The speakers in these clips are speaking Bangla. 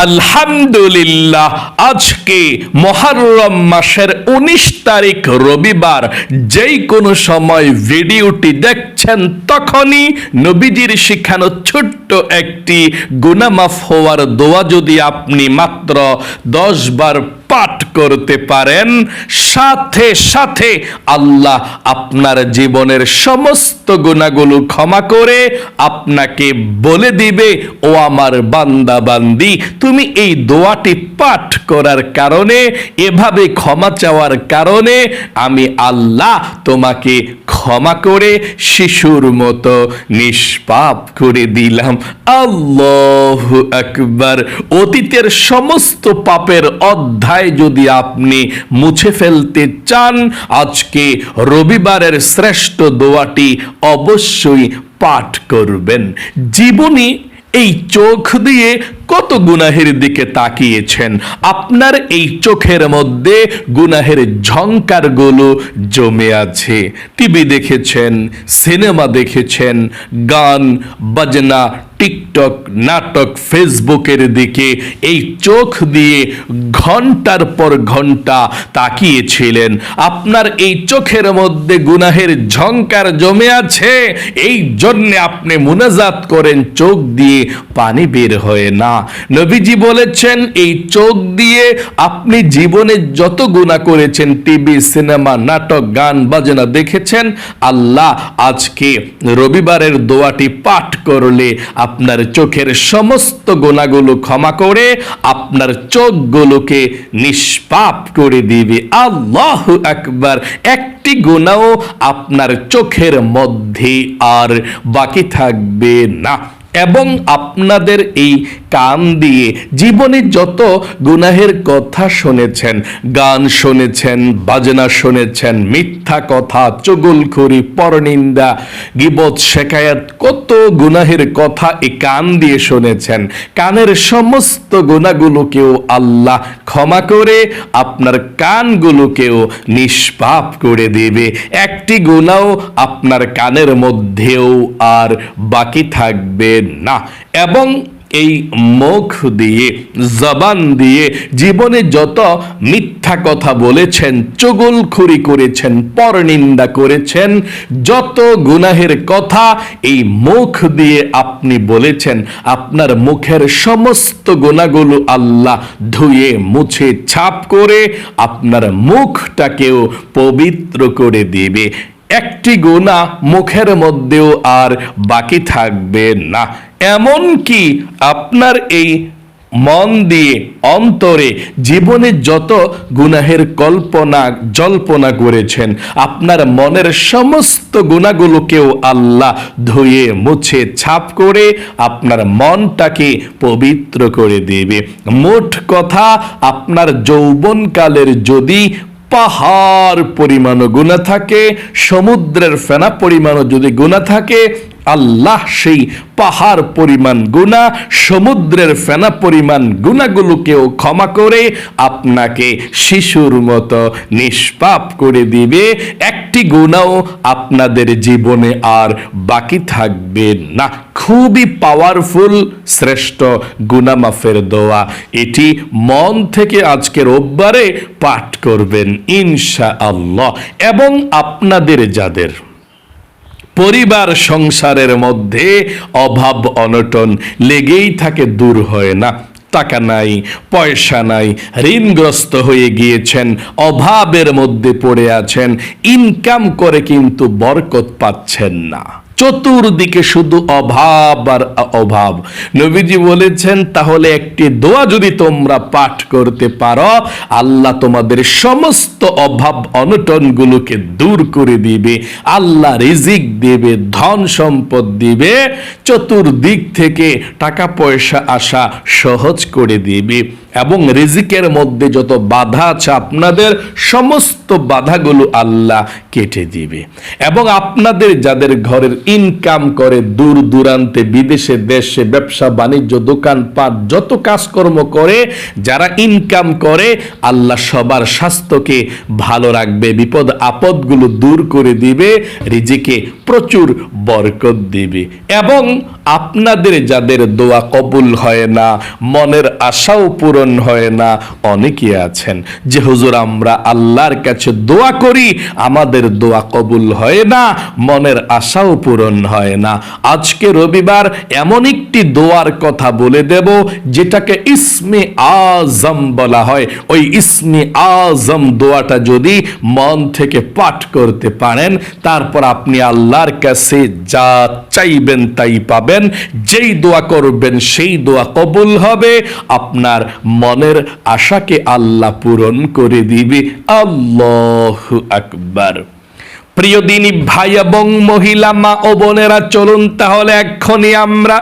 আলহামদুলিল্লাহ, আজকে মুহররম মাসের 19 তারিখ রবিবার। যেই কোনো সময় ভিডিওটি দেখছেন তখনই নবীজির শিখানো ছোট্ট একটি গুনাহ মাফ হওয়ার দোয়া যদি আপনি মাত্র 10 বার পাঠ করতে পারেন, সাথে সাথে আল্লাহ আপনার জীবনের সমস্ত গুনাহগুলো ক্ষমা করে আপনাকে বলে দিবে, ও আমার বান্দা বান্দি, তুমি এই দোয়াটি পাঠ করার কারণে, এভাবে ক্ষমা চাওয়ার কারণে আমি আল্লাহ তোমাকে ক্ষমা করে শিশুর মতো নিষ্পাপ করে দিলাম। আল্লাহু আকবার। অতীতের সমস্ত পাপের অধ্যায় যদি আপনি মুছে ফেলতে চান, আজকে রবিবারের শ্রেষ্ঠ দোয়াটি অবশ্যই পাঠ করবেন। জীবনী এই চোখ দিয়ে কত গুনাহের দিকে তাকিয়েছেন, আপনার এই চোখের মধ্যে গুনাহের ঝংকারগুলো জমে আছে। টিভি দেখেছেন, সিনেমা দেখেছেন, গান বাজনা, টিকটক, নাটক, ফেসবুকের দিকে এই চোখ দিয়ে ঘন্টার পর ঘন্টা তাকিয়েছিলেন। আপনার এই চোখের মধ্যে গুনাহের ঝংকার জমে আছে, এই জন্য আপনি মুনাজাত করেন, চোখ দিয়ে পানি বের হয় না। নবীজি বলেছেন, এই চোখ দিয়ে আপনি জীবনে যত গুনাহ করেছেন, টিভি, সিনেমা, নাটক, গান বাজনা দেখেছেন, আল্লাহ আজকে রবিবারের দোয়াটি পাঠ করলে আপনার চোখের সমস্ত গুনাহগুলো ক্ষমা করে আপনার চোখগুলোকে নিষ্পাপ করে দিবে। আল্লাহু আকবার। একটি গুনাহ আপনার চোখের মধ্যে আর বাকি থাকবে না। এবং আপনাদের এই কান দিয়ে জীবনে যত গুনাহের কথা শুনেছেন, গান শুনেছেন, বাজনা শুনেছেন, মিথ্যা কথা, চুগলখড়ি, পরনিন্দা, গীবত, শেকায়াত, কত গুনাহের কথা এই কান দিয়ে শুনেছেন, কানের সমস্ত গুনাহগুলোকেও আল্লাহ ক্ষমা করে আপনার কানগুলোকেও নিষ্পাপ করে দেবে। একটি গুনাহ আপনার কানের মধ্যেও আর বাকি থাকবে না। এবং এই মুখ দিয়ে, জবান দিয়ে জীবনে যত মিথ্যা কথা বলেছেন, চুগলখড়ি করেছেন, পরনিন্দা করেছেন, যত গুনাহের কথা এই মুখ দিয়ে আপনি বলেছেন, আপনার মুখের সমস্ত গুনাহগুলো আল্লাহ ধুয়ে মুছে ছাপ করে আপনার মুখটাকেও পবিত্র করে দিবে। একটি গুনাহ মুখের মধ্যেও আর বাকি থাকবে না। এমন কি আপনার এই মন দিয়ে, অন্তরে জীবনে যত গুনাহের কল্পনা জল্পনা করেছেন, আপনার মনের সমস্ত গুনাহগুলোকেও আল্লাহ ধুয়ে মুছে ছাপ করে আপনার মনটাকে পবিত্র করে দেবে। মোট কথা, আপনার যৌবনকালের যদি পাহাড় পরিমাণ গুনাহ থাকে, সমুদ্রের ফেনা পরিমাণ যদি গুনাহ থাকে, আল্লাহ সেই পাহাড় পরিমাণ গুনাহ, সমুদ্রের ফেনা পরিমাণ গুনাহগুলোকেও ক্ষমা করে আপনাকে শিশুর মতো নিষ্পাপ করে দিবে। একটি গুনাহ আপনাদের জীবনে আর বাকি থাকবে না। খুবই পাওয়ারফুল শ্রেষ্ঠ গুনাহ মাফের দোয়া। এটি মন থেকে আজকে রোববারে পাঠ করবেন ইনশাআল্লাহ। এবং আপনাদের যাদের পরিবার সংসারের মধ্যে অভাব অনটন লেগেই থাকে, দূর হয় না, টাকা নাই, পয়সা নাই, ঋণগ্রস্ত হয়ে গিয়েছেন, অভাবের মধ্যে পড়ে আছেন, ইনকাম করে কিন্তু বরকত পাচ্ছেন না, চতুর্দিকে শুধু অভাব আর অভাব। নবীজি বলেছেন, তাহলে একটি দোয়া যদি তোমরা পাঠ করতে পারো, আল্লাহ তোমাদের সমস্ত অভাব অনটনগুলোকে দূর করে দিবে, আল্লাহ রিজিক দিবে, ধন সম্পদ দিবে, চতুর্দিক থেকে টাকা পয়সা আসা সহজ করে দিবে। এবং রিজিকের মধ্যে যত বাধা আছে, আপনাদের সমস্ত বাধাগুলো আল্লাহ কেটে দিবে। এবং আপনাদের যাদের ঘরের ইনকাম করে দূর দূরান্তে, বিদেশে, দেশে, ব্যবসা বাণিজ্য, দোকানপাট, যত কাজকর্ম করে, যারা ইনকাম করে, আল্লাহ সবার স্বাস্থ্যকে ভালো রাখবে, বিপদ আপদগুলো দূর করে দিবে, রিজিকে প্রচুর বরকত দিবে। এবং আপনাদের যাদের দোয়া কবুল হয় না, মনের আশাও পূরণ হয় না, অনেকে আছেন যে হুজুর আমরা আল্লাহর কাছে দোয়া করি, আমাদের দোয়া কবুল হয় না, মনের আশাও পূরণ হয় না। আজকে রবিবার এমন একটি দোয়ার কথা বলে দেব যেটাকে ইসমে আজম বলা হয়। ওই ইসমে আজম দোয়াটা যদি মন থেকে পাঠ করতে পারেন, তারপর আপনি আল্লাহর কাছে যা চাইবেন তাই পাবেন, যেই দোয়া করবেন সেই দোয়া কবুল হবে, আপনার মনের আশাকে আল্লাহ পূরণ করে দিবে। আল্লাহু আকবার। প্রিয় দিনী ভাই এবং মহিলা, মা ও বোনেরা, চলুন তাহলে এক্ষুনি আমরা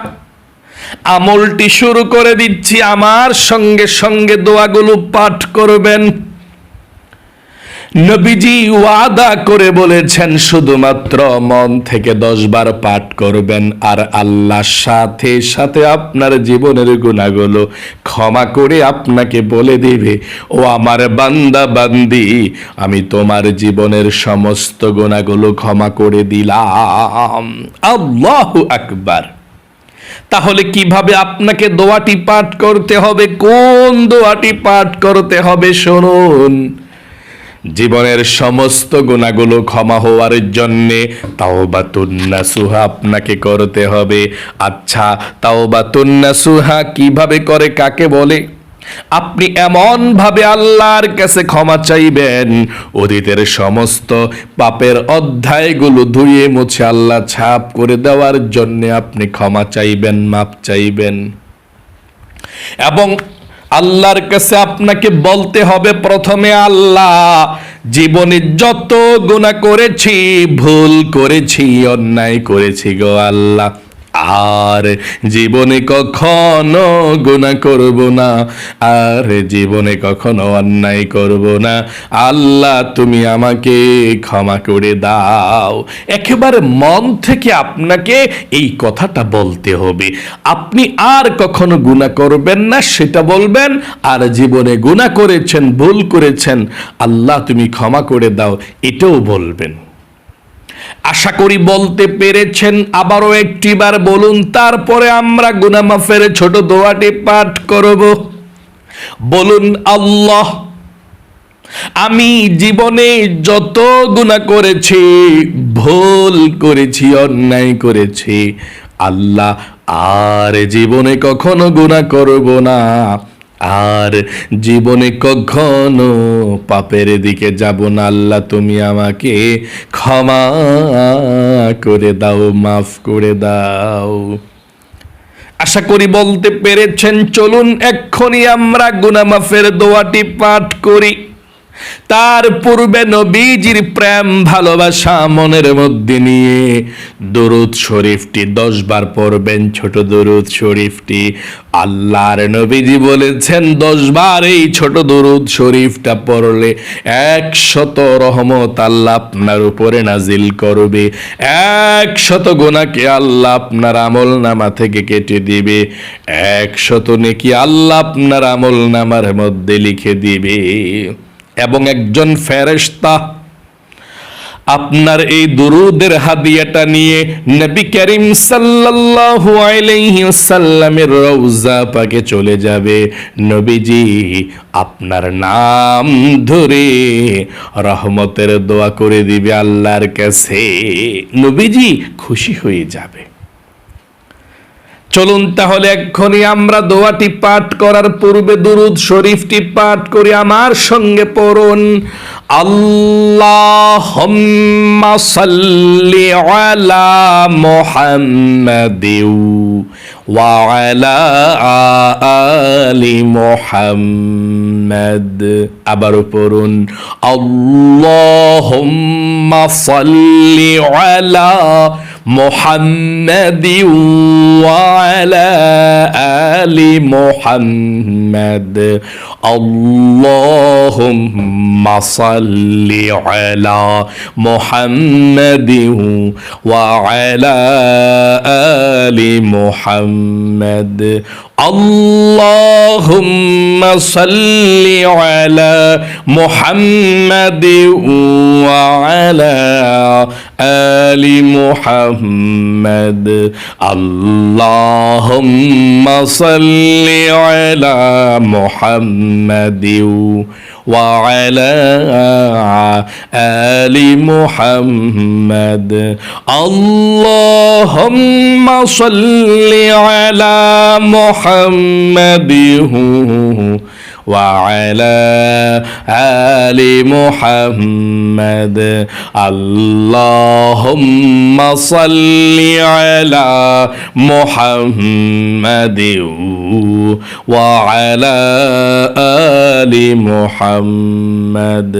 আমলটি শুরু করে দিচ্ছি। আমার সঙ্গে সঙ্গে দোয়াগুলো পাঠ করবেন। নবীজি ওয়াদা করে বলেছেন শুধুমাত্র মন থেকে 10 বার পাঠ করবেন, আর আল্লাহর সাথে সাথে আপনার জীবনের গুনাহগুলো ক্ষমা করে আপনাকে বলে দিবে, ও আমার বান্দা বান্দি, আমি তোমার জীবনের সমস্ত গুনাহগুলো ক্ষমা করে দিলাম। আল্লাহু আকবার। তাহলে কিভাবে আপনাকে দোয়াটি পাঠ করতে হবে, কোন দোয়াটি পাঠ করতে হবে শুনুন। জীবনের সমস্ত গুনাহগুলো ক্ষমা হওয়ার জন্যে তাওবাতুন নাসুহা আপনাকে করতে হবে। আচ্ছা, তাওবাতুন নাসুহা কিভাবে করে, কাকে বলে? আপনি এমন ভাবে আল্লাহর কাছে ক্ষমা চাইবেন, অতীতের সমস্ত পাপের অধ্যায়গুলো ধুয়ে মুছে আল্লাহ ছাপ করে দেওয়ার জন্য আপনি ক্ষমা চাইবেন, মাপ চাইবেন। এবং আল্লাহর কাছে আপনাকে বলতে হবে প্রথমে, আল্লাহ, জীবনে যত গুনাহ করেছি, ভুল করেছি, অন্যায় করেছি গো আল্লাহ, আর জীবনে কখনো গুনাহ করব না, আর জীবনে কখনো অন্যায় করব না। আল্লাহ, তুমি আমাকে ক্ষমা করে দাও। একেবারে মন থেকে আপনাকে এই কথাটা বলতে হবে। আপনি আর কখনো গুনাহ করবেন না সেটা বলবেন, আর জীবনে গুনাহ করেছেন, ভুল করেছেন, আল্লাহ তুমি ক্ষমা করে দাও, এটাও বলবেন। আশা করি বলতে পেরেছেন। আবারও একটিবার বলুন, তারপরে আমরা গুনাহ মাফের ছোট দোয়াটি পাঠ করব। বলুন, আল্লাহ, আমি জীবনে যত গুনাহ করেছি, ভুল করেছি, অন্যায় করেছি, আল্লাহ, আর জীবনে কখনো গুনাহ করব না, আর জীবনে কখনো পাপের দিকে যাব না। আল্লাহ, তুমি আমাকে ক্ষমা করে দাও, মাফ করে দাও। আশা করি বলতে পেরেছেন। চলুন এক্ষুনি আমরা গুনাহ মাফের দোয়াটি পাঠ করি। তার পূর্বে নবীজির প্রেম ভালোবাসা মনের মধ্যে নিয়ে দরুদ শরীফটি 10 বার পড়বেন। ছোট দরুদ শরীফটি আল্লাহর নবীজি বলেছেন 10 বার এই ছোট দরুদ শরীফটা পড়লে 100 রহমত আল্লাহ আপনার উপরে নাজিল করবে, 100 গুনাহকে আল্লাহ আপনার আমল নামা থেকে কেটে দিবে, 100 নেকি আল্লাহ আপনার আমল নামার মধ্যে লিখে দিবে। এবং একজন ফেরেশতা আপনার এই দুরুদের হাদিয়াটা নিয়ে নবী করিম সাল্লাল্লাহু আলাইহি ওয়াসাল্লামের রওজা পাকে চলে যাবে। নবীজি আপনার নাম ধরে রহমতের দোয়া করে দিবে আল্লাহর কাছে, নবীজি খুশি হয়ে যাবে। চলুন তাহলে এক্ষুনি আমরা দোয়াটি পাঠ করার পূর্বে দুরুদ শরীফটি পাঠ করি। আমার সঙ্গে পড়ুন, আল্লাহুম্মা সাল্লি আলা মুহাম্মাদিন ওয়া আলা আলি মুহাম্মাদ। আবারও পড়ুন, আল্লাহুম্মা সাল্লি আলা মুহাম্মাদি ওয়া আলা আলি মুহাম্মাদ আল্লাহুম্মা সাল্লি আলা মুহাম্মাদি ওয়া আলা আলি মুহাম্মাদ আল্লাহুম্মা সাল্লি আলা মুহাম্মাদ ওয়া আলা আলি মুহাম্মাদ আল্লাহুম্মা সাল্লি আলা মুহাম্মাদ ওয়া আলা আলি মুহাম্মাদ আল্লাহুম্মা সাল্লি আলা মুহাম্মাদ وعلى آل محمد اللهم صل على محمد وعلى آل محمد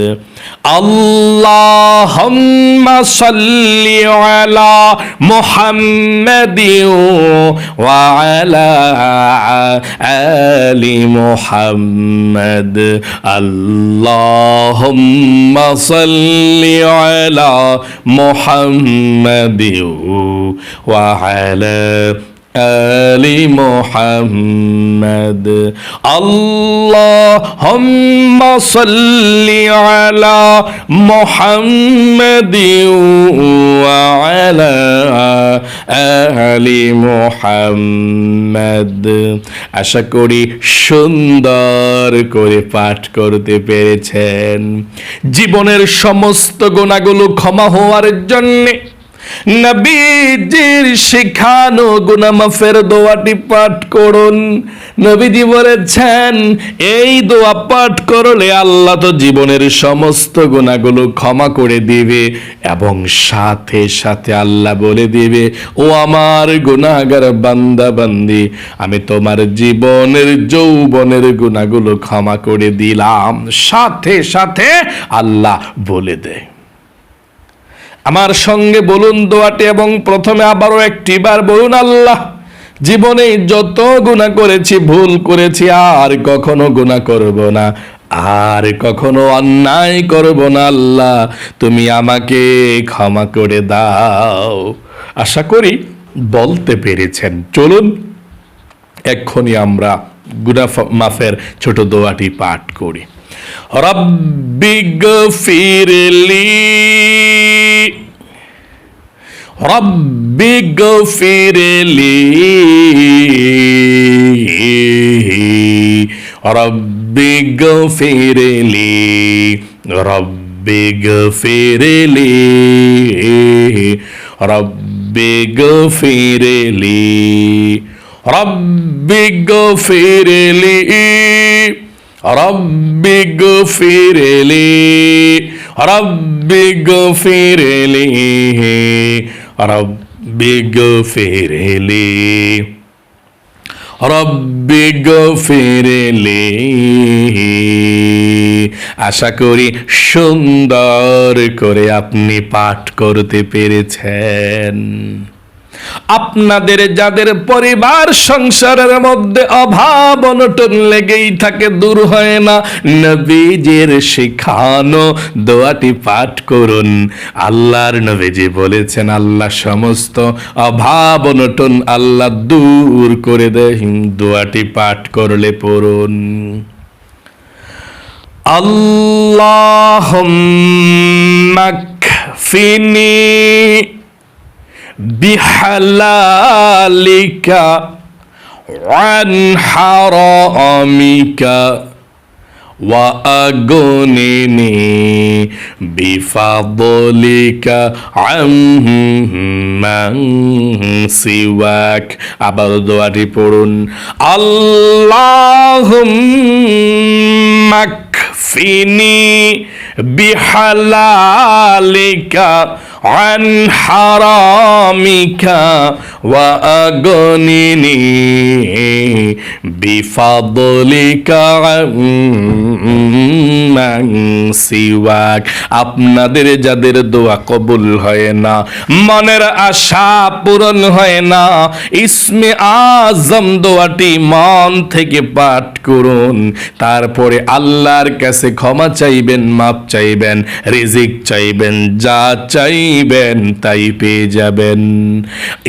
اللهم صل على محمد وعلى آل محمد اللهم صل على محمد وعلى آل محمد اللهم صل على محمد وعلى آل محمد আশা করি সুন্দর করে পাঠ করতে পেরেছেন। জীবনের সমস্ত গুনাহগুলো ক্ষমা হওয়ার জন্য নবীজির শিখানো গুনাহ মাফের দোয়াটি পাঠ করুন। নবীজি বলেছেন এই দোয়া পাঠ করলে আল্লাহ তো জীবনের সমস্ত গুনাহগুলো ক্ষমা করে দিবে এবং সাথে সাথে আল্লাহ বলে দিবে, ও আমার গুনাহগার বান্দা বান্দি, আমি তোমার জীবনের যৌবনের গুনাহগুলো ক্ষমা করে দিলাম। সাথে সাথে আল্লাহ বলে দেয়। আমার সঙ্গে বলুন দোয়াটি এবং প্রথমে আবারও একটিবার বলুন, আল্লাহ জীবনে যত গুনাহ করেছি, ভুল করেছি, আর কখনো গুনাহ করব না, আর কখনো অন্যায় করব না, আল্লাহ তুমি আমাকে ক্ষমা করে দাও। আশা করি বলতে পেরেছেন। চলুন এক্ষুনি আমরা গুনাহ মাফের ছোট দোয়াটি পাঠ করি। রব্বিগফিরলি রব্বিগফিরলি রব্বিগফিরলি রব্বিগফিরলি রব্বিগফিরলি রব্বিগফিরলি রব্বিগফিরলি রব্বিগফিরলি রব্বিগফিরলি রব্বিগফিরলি। আশা করি সুন্দর করে আপনি পাঠ করতে পেরেছেন। আপনাদের যাদের পরিবার সংসারের মধ্যে অভাব অনটন লেগেই থাকে, দূর হয় না, নবীজির শিখানো দোয়াটি পাঠ করুন। আল্লাহর নবীজি বলেছেন আল্লাহ সমস্ত অভাব অনটন আল্লাহ দূর করে দেয়। দোয়াটি পাঠ করলে পড়ুন, আল্লাহুম্মা কফিনি বিহালালিকা আন হারামিকা ওয়া আগনিনি বিফাদলিকা আম্মান সিওয়াক। আবার দোয়াটি পড়ুন, আল্লাহুম্মা কফিনি বিহালালিকা আন হারামিকা ওয়া আগনিনি বিফাদলিকা আম্মান সিওয়াক। আপনাদের যাদের দোয়া কবুল হয় না, মনের আশা পূরণ হয় না, ইসমে আজম দোয়াটি মন থেকে পাঠ করুন। তারপরে আল্লাহর কাছে ক্ষমা চাইবেন, মাপ চাইবেন, রিজিক চাইবেন, যা চাইবেন তাই পেয়ে যাবেন।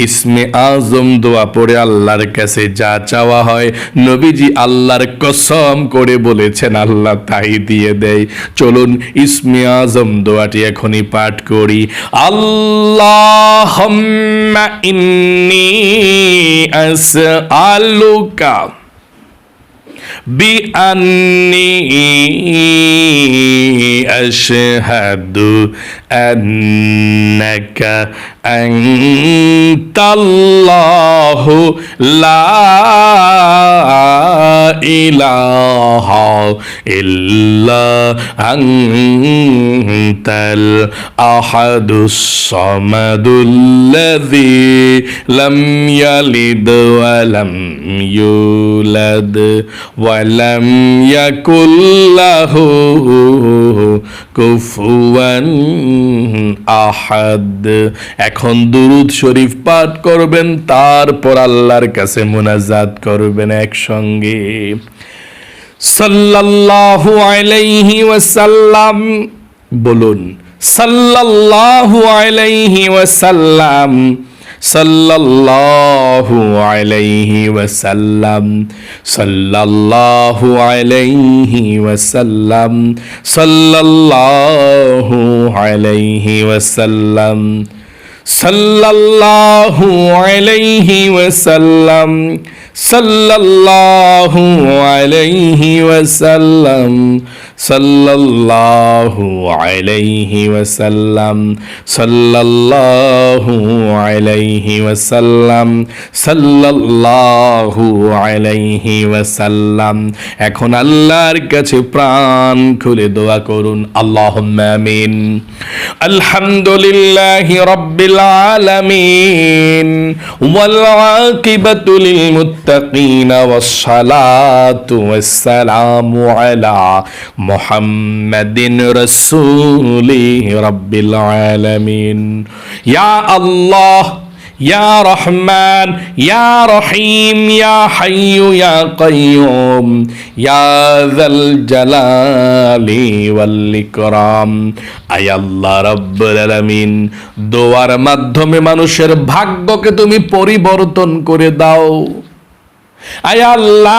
ইসমে আজম দোয়া পড়ে আল্লাহর কাছে যা চাওয়া হয়, নবীজি আল্লাহর কসম করে বলেছেন আল্লাহ তাই দিয়ে দেয়। চলুন ইসমে আজম দোয়াটি এখনই পাঠ করি। আল্লাহুম্মা ইন্নী আসআলুকা বিআন্নী আশহাদু আন্নাকা আনতাল্লাহু লা ইলাহা ইল্লা আনতাল আহাদুস সামাদুল্লাযী লাম ইয়ালিদ ওয়া লাম ইউলাদ ওয়া লাম ইয়াকুল লাহু কুফুয়ান আহাদ। এখন দুরূদ শরীফ পাঠ করবেন, তারপর আল্লাহর কাছে মুনাজাত করবেন একসঙ্গে। সাল্লাল্লাহু আলাইহি ওয়াসাল্লাম বলুন, সাল্লাল্লাহু আলাইহি ওয়াসাল্লাম, সাল্লাল্লাহু আলাইহি ওয়াসাল্লাম, সাল্লাল্লাহু আলাইহি ওয়াসাল্লাম, সাল্লাল্লাহু আলাইহি ওয়াসাল্লাম, সাল্লাল্লাহু আলাইহি ওয়াসাল্লাম, সাল্লাল্লাহু আলাইহি ওয়াসাল্লাম, সাল্লাল্লাহু আলাইহি ওয়াসাল্লাম, সাল্লাল্লাহু আলাইহি ওয়াসাল্লাম, সাল্লাল্লাহু আলাইহি ওয়াসাল্লাম। এখন আল্লাহর কাছে প্রাণ খুলে দোয়া করুন। আল্লাহুম্মা আমিন। আলহামদুলিল্লাহি রাব্বিল আলামিন ওয়াল আকিবাতু লিল মুত্তাকিন ওয়াস সালাতু ওয়াস সালামু আলা মুহাম্মাদিন রাসূলি রাব্বিল আলামিন। ইয়া আল্লাহ, ইয়া রহমান, ইয়া রহিম, ইয়া হাইয়্যু ইয়া কাইয়্যুম, ইয়া যাল জালালি ওয়াল ইকরাম। আয় আল্লাহ রাব্বুল আলামিন, দোয়ার মাধ্যমে মানুষের ভাগ্যকে তুমি পরিবর্তন করে দাও। আয় আল্লাহ,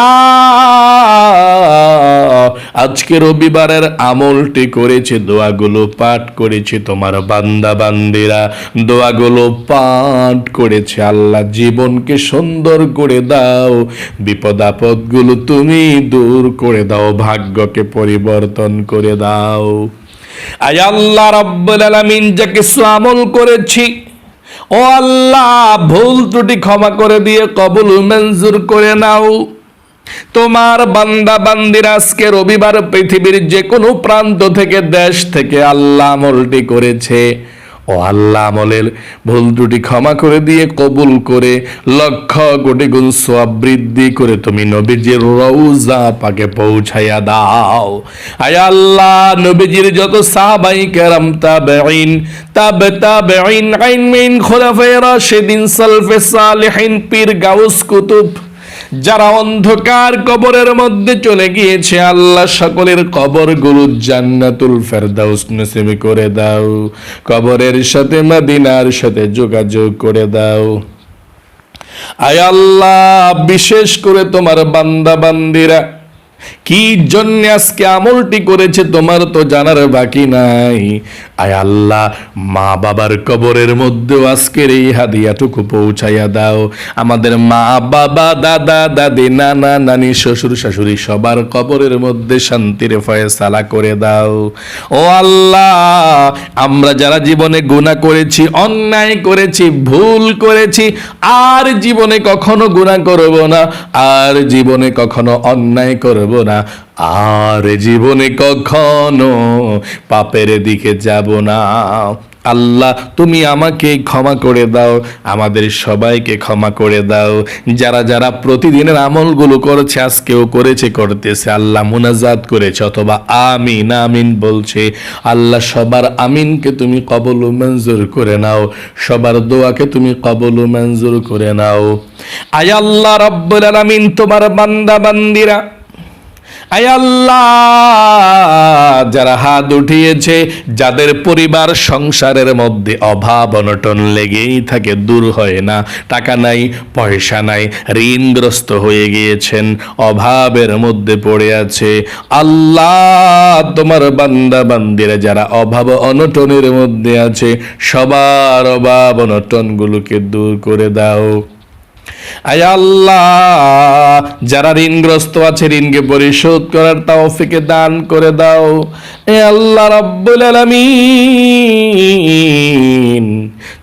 আজকে রবিবারের আমলটি করেছে, দোয়াগুলো পাঠ করেছে, তোমার বান্দা বান্দিরা দোয়াগুলো পাঠ করেছে। আল্লাহ জীবনকে সুন্দর করে দাও, বিপদ আপদগুলো তুমি দূর করে দাও, ভাগ্যকে পরিবর্তন করে দাও। আয় আল্লাহ রাব্বুল আলামিন, যা কিছু আমল করেছি, ও আল্লাহ ভুল ত্রুটি ক্ষমা করে দিয়ে কবুল মঞ্জুর করে নাও। তোমার বান্দা বান্দিরা আজকে রবিবার পৃথিবীর যে কোনো প্রান্ত থেকে, দেশ থেকে আল্লাহ আমলটি করেছে, ও আল্লাহ আমলের ভুল ত্রুটি ক্ষমা করে দিয়ে কবুল করে লক্ষ কোটি গুণ সওয়াব বৃদ্ধি করে তুমি নবীজির রওজা পাকে পৌঁছাইয়া দাও। আয় আল্লাহ, নবীজির যত সাহাবায়ে কেরাম, তাবেঈন, তাবেঈন, আইন খুলাফায়ে রাশিদিন, সালফে সালেহিন, পীর গাউস কুতুব, যারা অন্ধকার কবরের মধ্যে চলে গিয়েছে, আল্লাহ সকলের কবরগুলো জান্নাতুল ফেরদাউস নসিব করে দাও। কবরের সাথে মদিনার সাথে যোগাযোগ করে দাও। আয় আল্লাহ, বিশেষ করে তোমার বান্দা বান্দিরা কি জন্য আজকে আমলটি করেছে তোমার তো জানার বাকি নাই। আয় আল্লাহ, মা বাবার কবরের মধ্যেও আজকের এই হাদিয়াটুকু পৌঁছাইয়া দাও। আমাদের মা বাবা, দাদা দাদি, নানা নানি, শ্বশুর শাশুড়ি সবার কবরের মধ্যে শান্তির ফয়সালা করে দাও। ও আল্লাহ, আমরা যারা জীবনে গুনাহ করেছি, অন্যায় করেছি, ভুল করেছি, আর জীবনে কখনো গুনাহ করব না, আর জীবনে কখনো অন্যায় করব না, আর জীবনে কখনো পাপের দিকে যাব না। আল্লাহ তুমি আমাকে ক্ষমা করে দাও, আমাদের সবাইকে ক্ষমা করে দাও। যারা যারা প্রতিদিনের আমলগুলো করেছে, আজকেও করেছে, করতেছে, আল্লাহ মুনাজাত করেছে অথবা আমিন আমিন বলছে, আল্লাহ সবার আমিনকে তুমি কবুল ও মঞ্জুর করে নাও, সবার দোয়াকে তুমি কবুল ও মঞ্জুর করে নাও। আয় আল্লাহ রাব্বুল আলামিন, তোমার বান্দা বান্দিরা, আয় আল্লাহ যারা হাত উঠিয়েছে, যাদের পরিবার সংসারের মধ্যে অভাব অনটন লেগেই থাকে, দূর হয় না, টাকা নাই, পয়সা নাই, ঋণগ্রস্ত হয়ে গিয়েছেন, অভাবের মধ্যে পড়ে আছে, আল্লাহ তোমার বান্দা বান্দিরা যারা অভাব অনটনের মধ্যে আছে, সবার অভাব অনটনগুলোকে দূর করে দাও। আয় আল্লাহ যারা ঋণগ্রস্ত আছে, ঋণকে পরিশোধ করার তৌফিক দান করে দাও। এ আল্লাহ রাব্বুল আলামিন,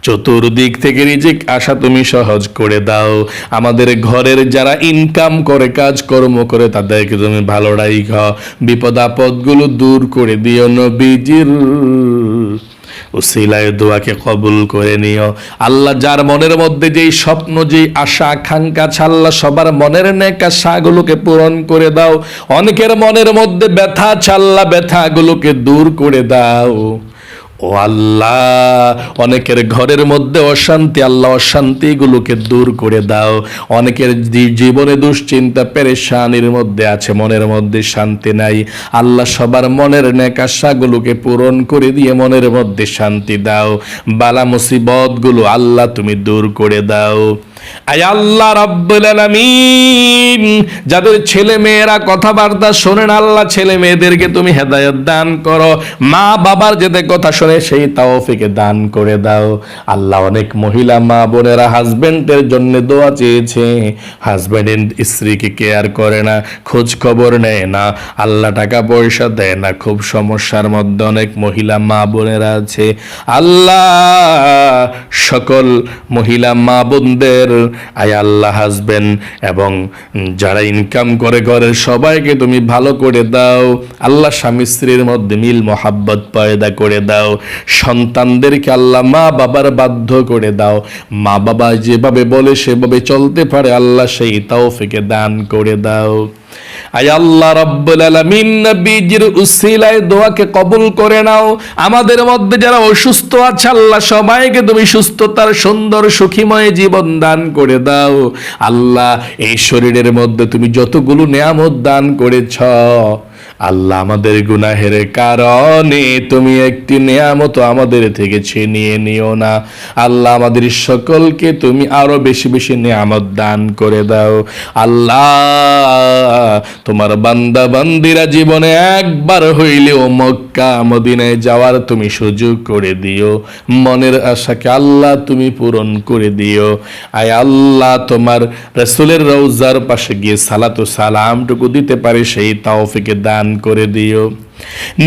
চতুর্দিক থেকে রিজিক আসা তুমি সহজ করে দাও। আমাদের ঘরের যারা ইনকাম করে, কাজকর্ম করে, তাদেরকে তুমি ভালো রাখো, বিপদ আপদগুলো দূর করে দিও। নবীজির উসিলায় দোয়াকে কবুল করে নিও। আল্লাহ যার মনের মধ্যে যেই স্বপ্ন, যেই আশা আকাঙ্ক্ষা আছে, আল্লাহ সবার মনের নেক আশাগুলোকে পূরণ করে দাও। অনেকের মনের মধ্যে ব্যথা আছে, আল্লাহ ব্যথাগুলোকে দূর করে দাও। ও আল্লাহ অনেকের ঘরের মধ্যে অশান্তি, আল্লাহ অশান্তিগুলোকে দূর করে দাও। অনেকের জীবনে দুশ্চিন্তা পেরেশানির মধ্যে আছে, মনের মধ্যে শান্তি নাই, আল্লাহ সবার মনের নেক আশাগুলোকে পূরণ করে দিয়ে মনের মধ্যে শান্তি দাও। বালা মুসিবতগুলো আল্লাহ তুমি দূর করে দাও। আয় আল্লাহ রাব্বুল আলামিন, যাদের ছেলে মেয়েরা কথাবার্তা শোনেন, আল্লাহ ছেলে মেয়েদেরকে তুমি হেদায়েত দান করো। মা বাবার যাতে কথা শোনে সেই তৌফিকে দান করে দাও। আল্লাহ অনেক মহিলা মা বোনেরা হাজবেন্ডের জন্য দোয়া চেয়েছে, হাজবেন্ড স্ত্রীকে কেয়ার করে না, খোঁজ খবর নেয় না, আল্লাহ টাকা পয়সা দেয় না, খুব সমস্যার মধ্যে অনেক মহিলা মা বোনেরা আছে। আল্লাহ সকল মহিলা মা বোনদের, আয় আল্লাহ হাজবেন্ড এবং যারা ইনকাম করে ঘরের সবাইকে তুমি ভালো করে দাও। আল্লাহ স্বামী স্ত্রীর মধ্যে মিল মোহাব্বত পয়দা করে দাও। সন্তানদেরকে আল্লাহ মা বাবার বাধ্য করে দাও, মা বাবা যেভাবে বলে সেভাবে চলতে পারে, আল্লাহ সেই তৌফিকে দান করে দাও। আয় আল্লাহ রাব্বুল আলামিন, নবীজির উসিলায় দোয়াকে কবুল করে নাও। আমাদের মধ্যে যারা অসুস্থ আছে, আল্লাহ সবাইকে তুমি সুস্থতার সুন্দর সুখীময় জীবন দান করে দাও। আল্লাহ এই শরীরের মধ্যে তুমি যতগুলো নেয়ামত দান করেছ, আল্লাহ আমাদের গুনাহের কারণে তুমি একটি নেয়ামত আমাদের থেকে ছিনিয়ে নিও না। আল্লাহ আমাদের সকলকে তুমি আরো বেশি বেশি নেয়ামত দান করে দাও। আল্লাহ তোমার বান্দা বান্দিরা জীবনে একবার হইলেও মক্কা মদিনায় যাওয়ার তুমি সুযোগ করে দিও। মনের আশাকে আল্লাহ তুমি পূরণ করে দিও। আয় আল্লাহ তোমার রাসূলের রওজার পাশে গিয়ে সালাতু সালামটুকু দিতে পারে সেই তৌফিকে দান করে দিও।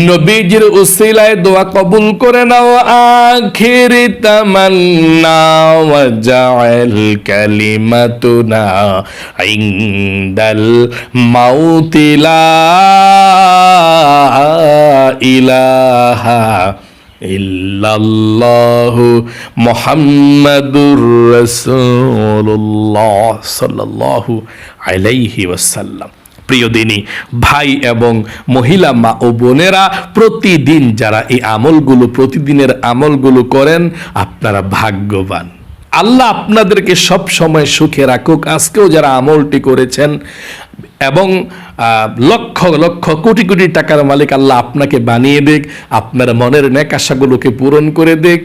নবীজির উসিলায় দোয়া কবুল করে নাও। আখিরি তামান্না ওয়া জাআল কালিমাতুনা ইনদাল মাউতি লা ইলাহা ইল্লাল্লাহু মুহাম্মাদুর রাসূলুল্লাহ সাল্লাল্লাহু আলাইহি ওয়াসাল্লাম। প্রিয় দিনী ভাই এবং মহিলা মা ও বোনেরা, প্রতিদিন যারা এই আমলগুলো, প্রতিদিনের আমলগুলো করেন, আপনারা ভাগ্যবান। আল্লাহ আপনাদেরকে সব সময় সুখে রাখুক। আজকেও যারা আমলটি করেছেন এবং লক্ষ লক্ষ কোটি কোটি টাকার মালিক আল্লাহ আপনাকে বানিয়ে দেখ, আপনার মনের নেক আশাগুলোকে পূরণ করে দেখ।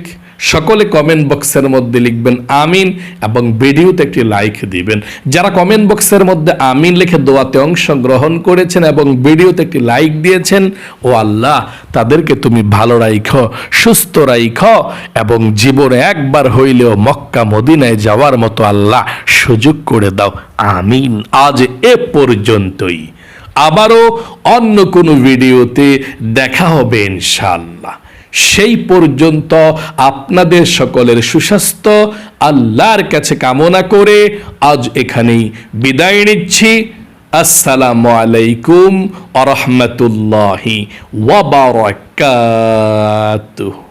সকলে কমেন্ট বক্সের মধ্যে লিখবেন আমিন এবং ভিডিওতে একটি লাইক দিবেন। যারা কমেন্ট বক্সের মধ্যে আমিন লিখে দোয়াতে অংশগ্রহণ করেছেন এবং ভিডিওতে একটি লাইক দিয়েছেন, ও আল্লাহ তাদেরকে তুমি ভালো রাখো, সুস্থ রাখো এবং জীবনে একবার হইলেও মক্কা মদিনায় যাওয়ার মতো আল্লাহ সুযোগ করে দাও। আমিন। আজ এ পর্যন্তই, আবারও অন্য কোনো ভিডিওতে দেখা হবে ইনশাআল্লাহ। সেই পর্যন্ত আপনাদের সকলের সুস্বাস্থ্য আল্লাহর কাছে কামনা করে আজ এখানেই বিদায় নিচ্ছি। আসসালামু আলাইকুম ওয়া রাহমাতুল্লাহি ওয়া বারাকাতুহু।